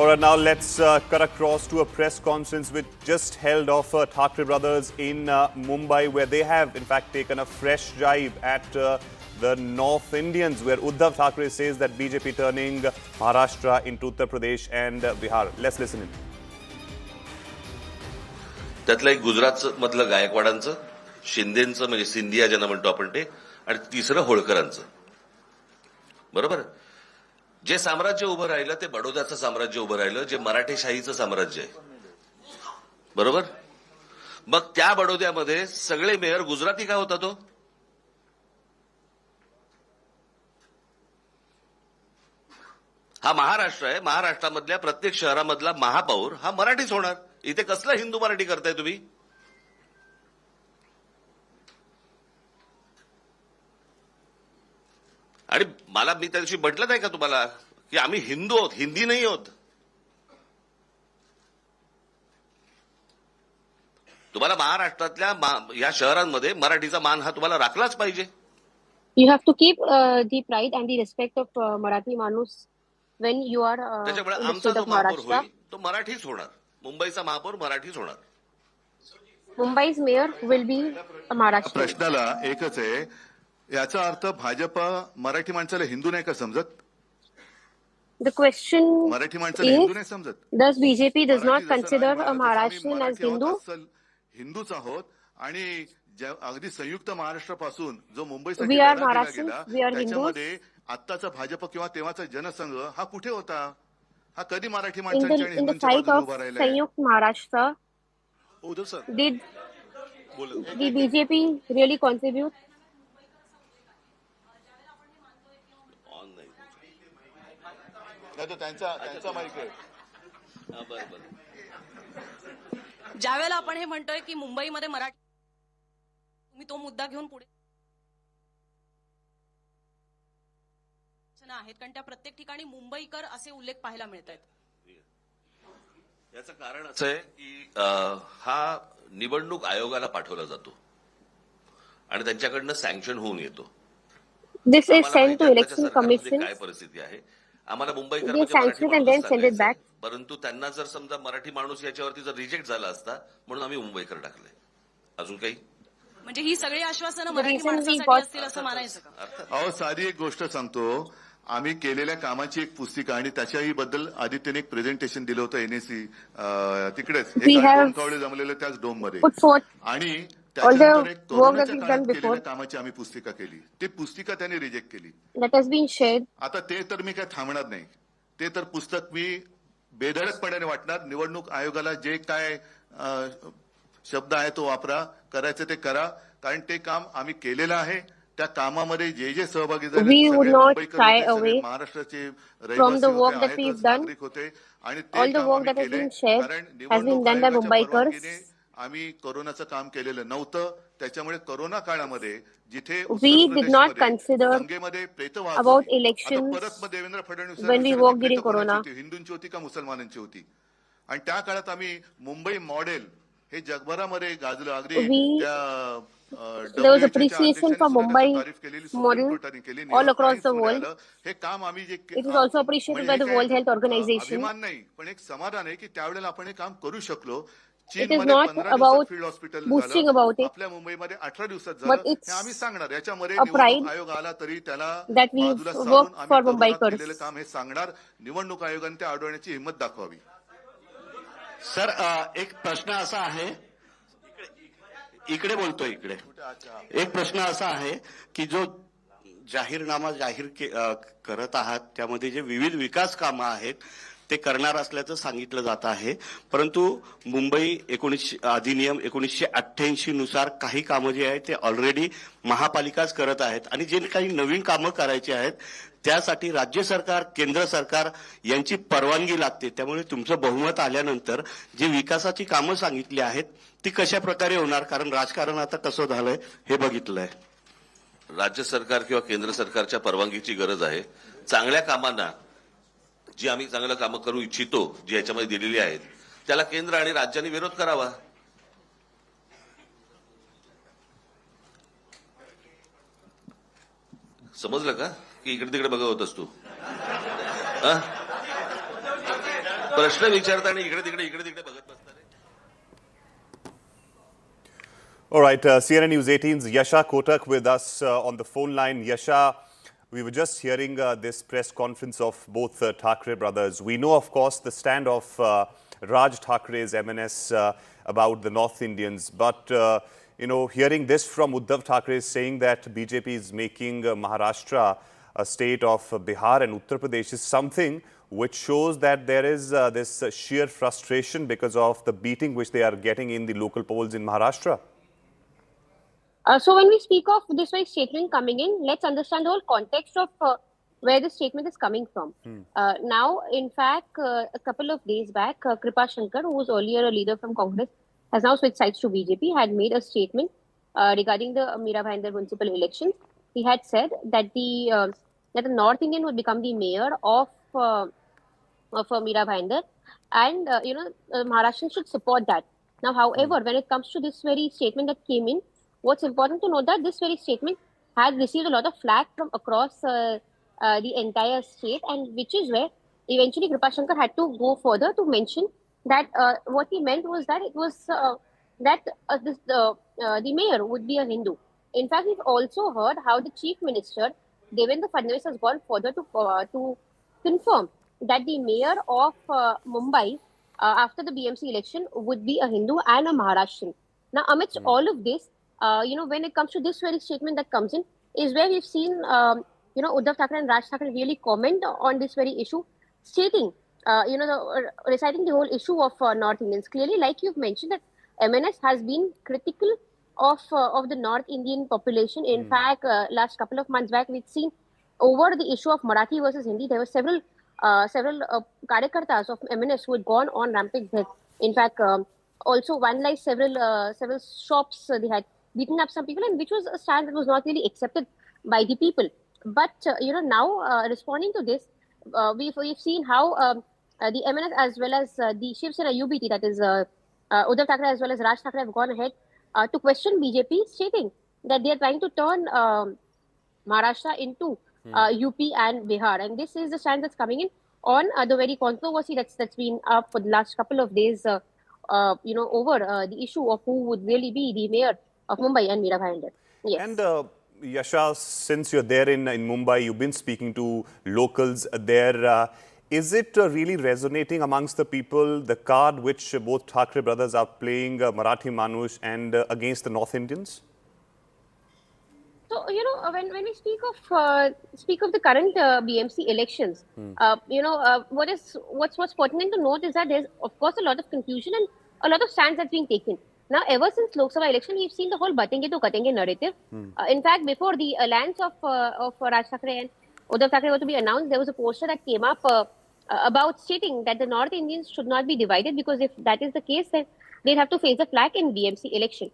All right, now let's cut across to a press conference which just held of Thackeray brothers in Mumbai, where they have in fact taken a fresh jibe at the North Indians, where Uddhav Thackeray says that BJP turning Maharashtra into Uttar Pradesh and Bihar. Let's listen in. त्यातलं एक गुजरात मधलं गायकवाडांचं, शिंदेंचं म्हणजे सिंधिया ज्यांना म्हणतो आपण ते, आणि तिसरं होळकरांचं. बरोबर. जे साम्राज्य उभं राहिलं ते बडोद्याचं साम्राज्य उभं राहिलं, जे मराठेशाहीचं साम्राज्य आहे. बरोबर. मग त्या बडोद्यामध्ये सगळे मेयर गुजराती का होता तो? हा महाराष्ट्र आहे. महाराष्ट्रामधल्या प्रत्येक शहरामधला महापौर हा मराठीच होणार. इथे कसला हिंदू मराठी करताय तुम्ही? आणि मला मी त्या दिवशी म्हटलं नाही का तुम्हाला की आम्ही हिंदू आहोत, हिंदी नाही आहोत. तुम्हाला महाराष्ट्रातल्या या शहरांमध्ये मराठीचा मान हा तुम्हाला राखलाच पाहिजे. You have to keep the pride and the respect of Marathi Manus when you are त्याच्यामुळे in the आमचा state जो of महापौर Maharashtra. होईल तो मराठीच होणार. मुंबईचा महापौर मराठीच होणार. Mumbai's mayor will be a Maharashtrian. प्रश्नाला एकच आहे, याचा अर्थ भाजप मराठी माणसाला हिंदू नाही का समजत? The question मराठी माणसाला हिंदू is, नाही समजत? does BJP does not Marathi जसं consider नाही a म्हणत, आम्ही Maharashtrian as मराठी आहोत, Hindu? अस्सल हिंदूच आहोत. आणि अगदी संयुक्त महाराष्ट्रापासून जो We मुंबईसाठी are लढा दिला Maharashtrians, गेला, we are त्याच्यामध्ये आत्ताचा भाजप किंवा तेव्हाचा जनसंघ हा कुठे होता? हा कधी मराठी In माणसांच्या आणि the हिंदूंच्या fight बाजूने of उभा राहिलाय? Sanyukt Maharashtra, did the BJP really contribute? नाही तर त्यांचा माहिती आहे. ज्यावेळेला आपण हे म्हणतोय की मुंबईमध्ये मराठी, तुम्ही तो मुद्दा घेऊन पुढे आहेत, कारण त्या प्रत्येक ठिकाणी मुंबईकर असे उल्लेख पाहायला मिळत आहेत. याचं कारण असं आहे की हा निवडणूक आयोगाला पाठवला जातो आणि त्यांच्याकडनं सँक्शन होऊन येतो. This is sent to election commission. काय परिस्थिती आहे आम्हाला Mumbaikar They sanction and then send it back. परंतु त्यांना जर समजा मराठी माणूस याच्यावरती जर रिजेक्ट झाला असता म्हणून आम्ही मुंबईकर टाकले. अजून काही म्हणजे ही सगळी आश्वासनं The मराठी reason we माणसासाठी got- असतील असं मानायचं का? अहो, साधी एक गोष्ट सांगतो. आम्ही केलेल्या कामाची एक पुस्तिका आणि त्याच्याही बद्दल आदित्यने एक प्रेझेंटेशन दिलं होतं NSC तिकडेच We have कवडे जमलेलं त्याच डोम मध्ये. put forth आणि all the त्याच्यानंतर एक work that कोरोनाच्या we've काळात done केलेल्या before कामाची आम्ही पुस्तिका केली. ती पुस्तिका त्यांनी रिजेक्ट केली. that has been shared. आता ते तर मी काय थांबणार नाही. ते तर पुस्तक मी बेधडकपणाने वाटणार. निवडणूक आयोगाला जे काय शब्द आहे तो वापरा, करायचं ते करा, कारण ते काम आम्ही केलेलं आहे. त्या कामामध्ये जे जे सहभागी झाले We सगळे would not मुंबईकर shy होते, सगळे away महाराष्ट्राचे from रहिवासी the होते, work that आहेतच we've done. नागरिक होते. आणि ते All the काम work आम्ही that has केले, been shared कारण has been निवडणूक done by आयोगाच्या Mumbaikars. परवानगीने आम्ही कोरोनाचं काम केलेलं नव्हतं. त्याच्यामुळे कोरोना काळामध्ये जिथे We did not consider दंगेमध्ये प्रेतवाद about होती. आता elections परत मग Devendra Fadnavis when we worked during corona. हिंदूंची होती का मुसलमानांची होती? आणि त्या काळात आम्ही मुंबई मॉडेल हे जगभरामध्ये गाजलं. अगदी We- त्या There was appreciation for Mumbai model all across the world. हे काम आम्ही जे It is also appreciated by the World Health Organization. अभिमान नाही, पण एक समाधान आहे की त्यावेळेला आपण हे काम करू शकलो. It is चीनमध्ये not 15 about दिवसात फील्ड हॉस्पिटल boosting झालं, about it, आपल्या मुंबईमध्ये 18 दिवसात but झालं. it's हे आम्ही सांगणार. याच्यामध्ये a pride निवडणूक आयोग आला तरी त्याला that we've बाजूला सारून worked आम्ही for कोरोनात Mumbaikars. केलेलं काम हे सांगणार. निवडणूक आयोगाने ते अडवण्याची हिंमत दाखवावी. सर एक प्रश्न असा आहे, इकडे बोलतोय, इकडे एक प्रश्न असा आहे की जो जाहीरनामा करत आहात त्यामध्ये जे विविध विकास कामं आहेत ते करणार असल्याचं सांगितलं जात आहे, परंतु मुंबई अधिनियम 1988 नुसार काही कामं जी आहेत ते ऑलरेडी महापालिकाच करत आहेत आणि जे काही नवीन कामं करायची आहेत त्यासाठी राज्य सरकार, केंद्र सरकार यांची परवानगी लागते. त्यामुळे तुमचं बहुमत आल्यानंतर जी विकासाची कामं सांगितली आहेत ती कशा प्रकारे होणार? कारण राजकारण आता कसं झालंय हे बघितलंय. राज्य सरकार किंवा केंद्र सरकारच्या परवानगीची गरज आहे. चांगल्या कामांना जी आम्ही चांगलं कामं करू इच्छितो, जी याच्यामध्ये दिलेली आहेत, त्याला केंद्र आणि राज्यांनी विरोध करावा. समजलं का की इकडे तिकडे बघत होतस तू? प्रश्न विचारताना इकडे तिकडे बघत बसणार आहे. All right, CNN News 18's Yasha Kotak with us on the phone line. Yasha, we were just hearing this press conference of both Thackeray brothers. We know, of course, the stand of Raj Thackre's MNS about the North Indians. But, hearing this from Uddhav Thackeray saying that BJP is making Maharashtra a state of Bihar and Uttar Pradesh is something which shows that there is this sheer frustration because of the beating which they are getting in the local polls in Maharashtra. So when we speak of this very statement coming in, let's understand the whole context of where this statement is coming from. Now, in fact, a couple of days back, Kripa Shankar, who was earlier a leader from Congress, has now switched sides to BJP, had made a statement regarding the Meera Bhayandar municipal elections. He had said that that the North Indian would become the mayor of Meera Bhayandar, and Maharashtrians should support that. Now, however, when it comes to this very statement that came in, what's important to note that this very statement had received a lot of flack from across the entire state, and which is where eventually Kripa Shankar had to go further to mention that what he meant was that it was the mayor would be a Hindu. In fact, we've also heard how the Chief Minister Devendra Fadnavis has gone further to confirm that the mayor of Mumbai after the BMC election would be a Hindu and a Maharashtrian. Now, amidst all of this, when it comes to this very statement that comes in, is where we've seen, Uddhav Thackeray and Raj Thakkare really comment on this very issue, stating, reciting the whole issue of North Indians. Clearly, like you've mentioned, that MNS has been critical of the North Indian population. In fact, last couple of months back, we've seen over the issue of Marathi versus Hindi, there were several karyakartas of MNS who had gone on rampage there. In fact, also vandalized several shops. They had beaten up some people, and which was a stand that was not really accepted by the people. But now responding to this, we've seen how the MNS as well as the Shiv Sena UBT, that is Uddhav Thackeray as well as Raj Thakkare, have gone ahead to question BJP, stating that they are trying to turn Maharashtra into UP and Bihar, and this is the stand that's coming in on the very controversy that's been up for the last couple of days. Over the issue of who would really be the mayor of Mumbai and Meera Bhayandar. Yes. And Yasha, since you're there in Mumbai, you've been speaking to locals there. Is it really resonating amongst the people, the card which both Thackeray brothers are playing, Marathi Manush, and against the North Indians? So, when we speak of the current BMC elections, what's pertinent to note is that there's, of course, a lot of confusion and a lot of stands that's being taken. Now, ever since Lok Sabha election, we've seen the whole Batenge to Katenge narrative. In fact, before the alliance of Raj Thakkare and Uddhav Thackeray were to be announced, there was a poster that came up about stating that the North Indians should not be divided, because if that is the case, then they'd have to face a flag in BMC election.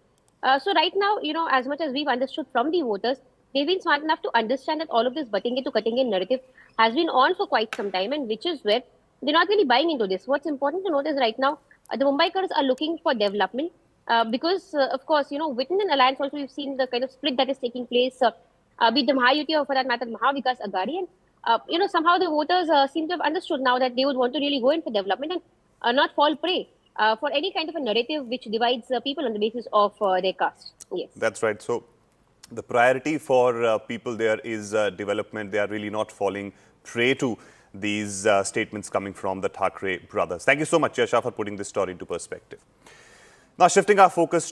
So right now, as much as we've understood from the voters, they've been smart enough to understand that all of this Batenge to Katenge narrative has been on for quite some time, and which is where they're not really buying into this. What's important to note is right now, the Mumbaikars are looking for development because, of course, within an alliance also we've seen the kind of split that is taking place, be the Mahayuti or for that matter Mahavikas Aghadi, and somehow the voters seem to have understood now that they would want to really go in for development and not fall prey for any kind of a narrative which divides people on the basis of their caste. Yes. That's right. So the priority for people there is development. They are really not falling prey to these statements coming from the Thackeray brothers. Thank you so much, Yasha, for putting this story into perspective. Now, shifting our focus